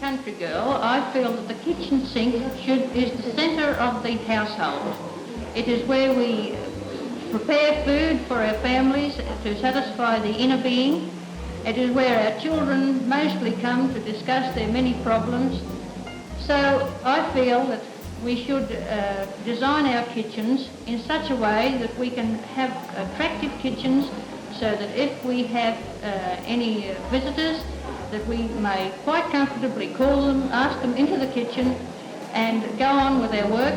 country girl, I feel that the kitchen sink is the centre of the household. It is where we prepare food for our families to satisfy the inner being. It is where our children mostly come to discuss their many problems. So I feel that we should design our kitchens in such a way that we can have attractive kitchens, so that if we have any visitors, that we may quite comfortably call them, ask them into the kitchen and go on with their work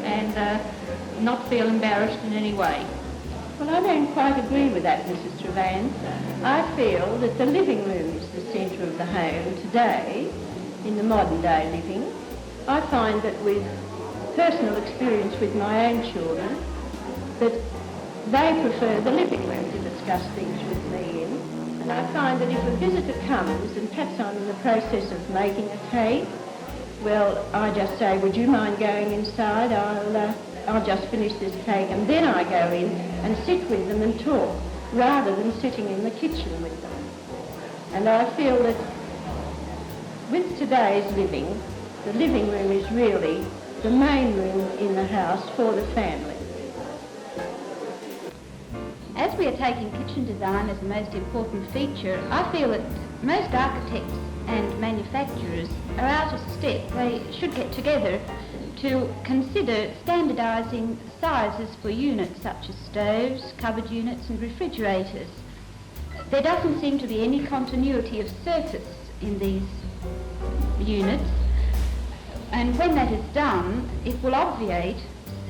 and not feel embarrassed in any way. Well, I don't quite agree with that, Mrs. Trevane. I feel that the living room is the centre of the home today, in the modern day living. I find that with personal experience with my own children, that they prefer the living room to discuss things with me in. And I find that if a visitor comes and perhaps I'm in the process of making a cake, well, I just say, would you mind going inside? I'll just finish this cake, and then I go in and sit with them and talk, rather than sitting in the kitchen with them. And I feel that with today's living, the living room is really the main room in the house for the family. As we are taking kitchen design as the most important feature, I feel that most architects and manufacturers are out of step. They should get together to consider standardising sizes for units such as stoves, cupboard units and refrigerators. There doesn't seem to be any continuity of surface in these units, and when that is done, it will obviate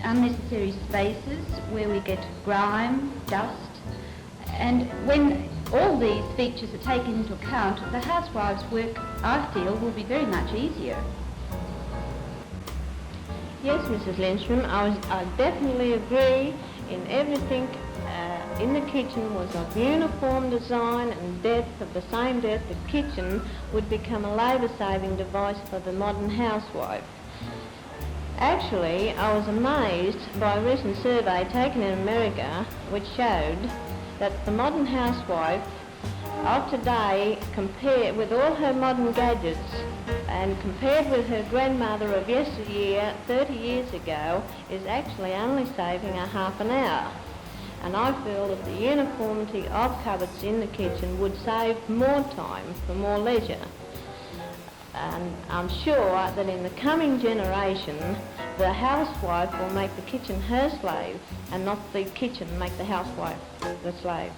unnecessary spaces where we get grime, dust, and when all these features are taken into account, the housewife's work, I feel, will be very much easier. Yes, Mrs. Lindstrom, I definitely agree in everything in the kitchen was of uniform design and depth, of the same depth. The kitchen would become a labour-saving device for the modern housewife. Actually, I was amazed by a recent survey taken in America which showed that the modern housewife of today, compared with all her modern gadgets and compared with her grandmother of yesteryear 30 years ago, is actually only saving a half an hour. And I feel that the uniformity of cupboards in the kitchen would save more time for more leisure. And I'm sure that in the coming generation, the housewife will make the kitchen her slave and not the kitchen make the housewife the slave.